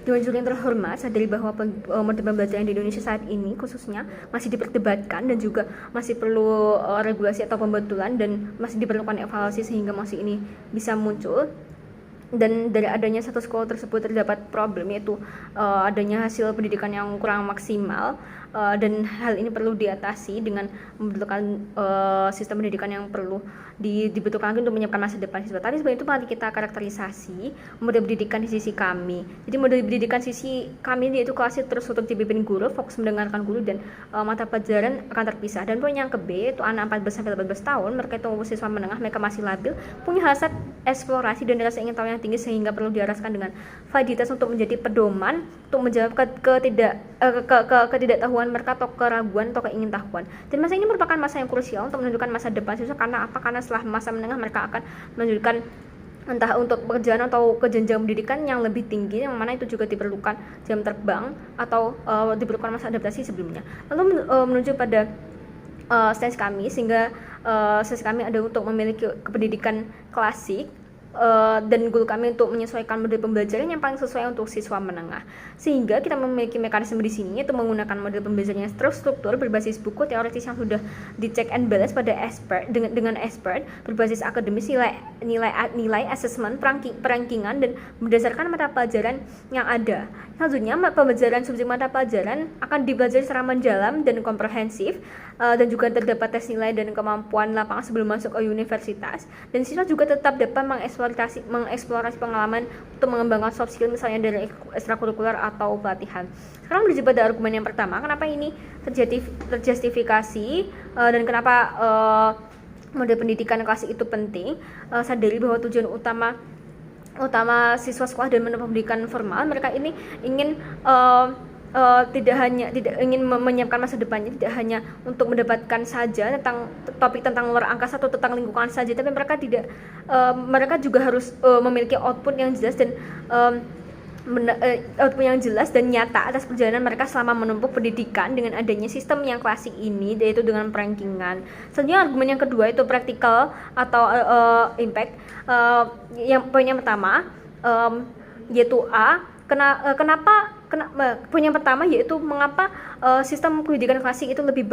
Dewan Juri yang terhormat, sadari bahwa model pembelajaran di Indonesia saat ini khususnya masih diperdebatkan dan juga masih perlu regulasi atau pembetulan dan masih diperlukan evaluasi sehingga masih ini bisa muncul. Dan dari adanya satu sekolah tersebut terdapat problem, yaitu adanya hasil pendidikan yang kurang maksimal, dan hal ini perlu diatasi dengan membentukkan sistem pendidikan yang perlu dibentukkan lagi untuk menyiapkan masa depan siswa. Tapi sebenarnya itu mari kita karakterisasi model pendidikan di sisi kami. Jadi model pendidikan sisi kami yaitu kelasnya terstruktur dipimpin guru, fokus mendengarkan guru, dan mata pelajaran akan terpisah. Dan poin yang ke B itu anak 14-18 tahun, mereka itu siswa menengah, mereka masih labil, punya hasrat eksplorasi dan rasa ingin tahu yang tinggi sehingga perlu diarahkan dengan validitas untuk menjadi pedoman untuk menjawab ketidaktahuan mereka atau keraguan atau keingintahuan. Dan masa ini merupakan masa yang krusial untuk menentukan masa depan siswa. Karena apa? Karena setelah masa menengah mereka akan melanjutkan entah untuk pekerjaan atau ke jenjang pendidikan yang lebih tinggi, yang mana itu juga diperlukan jam terbang atau diperlukan masa adaptasi sebelumnya. Lalu menuju pada stance kami, sehingga stance kami ada untuk memiliki pendidikan klasik, dan goal kami untuk menyesuaikan model pembelajaran yang paling sesuai untuk siswa menengah. Sehingga kita memiliki mekanisme di sini, yaitu menggunakan model pembelajaran yang terstruktur berbasis buku teoritis yang sudah di check and balance pada expert dengan expert, berbasis akademis, nilai assessment, perankingan, dan berdasarkan mata pelajaran yang ada. Selanjutnya, pembelajaran subjek mata pelajaran akan dipelajari secara mendalam dan komprehensif, dan juga terdapat tes nilai dan kemampuan lapangan sebelum masuk ke universitas. Dan siswa juga tetap dapat mengeksplorasi pengalaman untuk mengembangkan soft skill, misalnya dari ekstrakurikuler atau pelatihan. Sekarang menuju pada argumen yang pertama, kenapa ini terjustifikasi, dan kenapa model pendidikan klasik itu penting. Sadari bahwa tujuan utama siswa sekolah dan menengah pendidikan formal, mereka ini ingin tidak ingin menyiapkan masa depannya, tidak hanya untuk mendapatkan saja tentang topik tentang luar angkasa atau tentang lingkungan saja, tapi mereka juga harus memiliki output yang jelas dan nyata atas perjalanan mereka selama menempuh pendidikan dengan adanya sistem yang klasik ini, yaitu dengan perankingan. Selanjutnya argumen yang kedua itu praktikal atau impact. Poin yang pertama yaitu poin yang pertama yaitu mengapa sistem pendidikan klasik itu lebih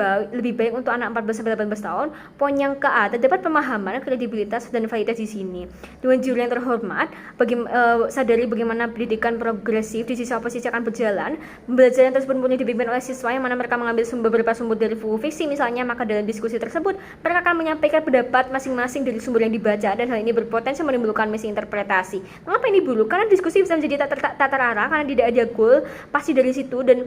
baik untuk anak 14-18 tahun. Poin yang ke A, terdapat pemahaman, kredibilitas, dan validitas di sini. Dewan Juri yang terhormat, sadari bagaimana pendidikan progresif di sisi oposisi akan berjalan. Pembelajaran tersebut punya dipimpin oleh siswa yang mana mereka mengambil beberapa sumber dari buku fiksi misalnya, maka dalam diskusi tersebut mereka akan menyampaikan pendapat masing-masing dari sumber yang dibaca, dan hal ini berpotensi menimbulkan misinterpretasi. Mengapa ini buruk? Karena diskusi bisa menjadi tak terarah karena tidak ada goal pasti dari situ, dan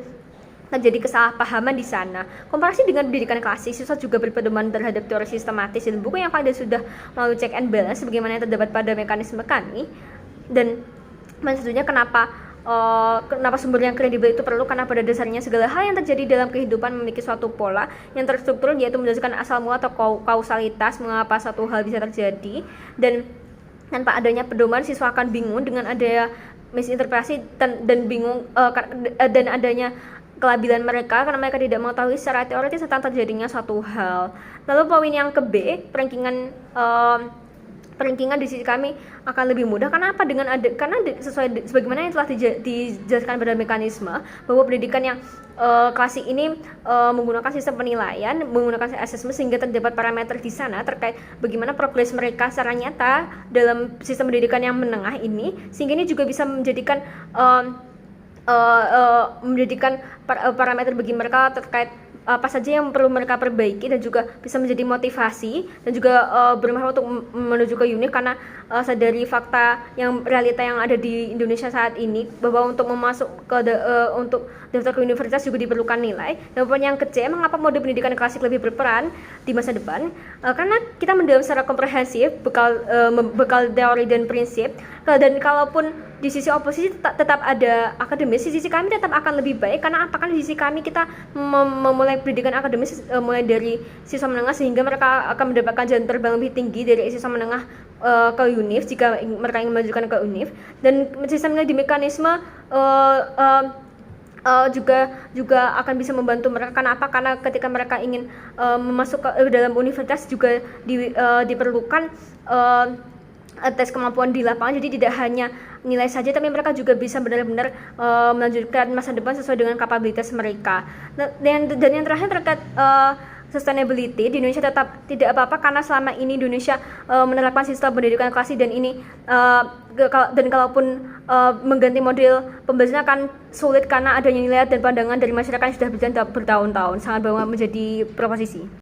terjadi kesalahpahaman di sana. Komparasi dengan pendidikan klasik, siswa juga berpedoman terhadap teori sistematis dan buku yang pada sudah melalui check and balance sebagaimana yang terdapat pada mekanisme kami. Dan maksudnya kenapa sumber yang kredibel itu perlu? Karena pada dasarnya segala hal yang terjadi dalam kehidupan memiliki suatu pola yang terstruktur, yaitu menjelaskan asal mula atau kausalitas mengapa suatu hal bisa terjadi, dan tanpa adanya pedoman siswa akan bingung dengan adanya misinterpretasi dan bingung dan adanya kelabilan mereka karena mereka tidak mengetahui secara teoritis tentang terjadinya suatu hal. Lalu poin yang ke B, perankingan di sisi kami akan lebih mudah. Karena apa? Karena sesuai sebagaimana yang telah dijelaskan pada mekanisme bahwa pendidikan yang klasik ini menggunakan sistem penilaian, menggunakan assessment, sehingga terdapat parameter di sana terkait bagaimana progres mereka secara nyata dalam sistem pendidikan yang menengah ini, sehingga ini juga bisa menjadikan parameter bagi mereka terkait apa saja yang perlu mereka perbaiki, dan juga bisa menjadi motivasi dan juga bermanfaat untuk menuju ke UNIF. Karena sadari fakta realita yang ada di Indonesia saat ini bahwa untuk untuk daftar ke universitas juga diperlukan nilai. Dan poin yang ketiga, mengapa mode pendidikan klasik lebih berperan di masa depan? Karena kita mendalam secara komprehensif bekal teori dan prinsip, dan kalaupun di sisi oposisi tetap ada akademis, di sisi kami tetap akan lebih baik. Karena apa? Kan di sisi kami kita memulai pendidikan akademis mulai dari siswa menengah, sehingga mereka akan mendapatkan jalan terbang lebih tinggi dari siswa menengah ke UNIF jika mereka ingin melanjutkan ke UNIF. Dan sistemnya di mekanisme juga akan bisa membantu mereka. Karena apa? Karena ketika mereka ingin masuk ke dalam universitas juga diperlukan tes kemampuan di lapangan, jadi tidak hanya nilai saja tapi mereka juga bisa benar-benar melanjutkan masa depan sesuai dengan kapabilitas mereka. Dan yang terakhir terkait sustainability di Indonesia tetap tidak apa-apa karena selama ini Indonesia menerapkan sistem pendidikan klasik dan ini dan kalaupun mengganti model pembelajaran akan sulit karena adanya nilai dan pandangan dari masyarakat yang sudah berjalan bertahun-tahun, sangat menjadi proposisi.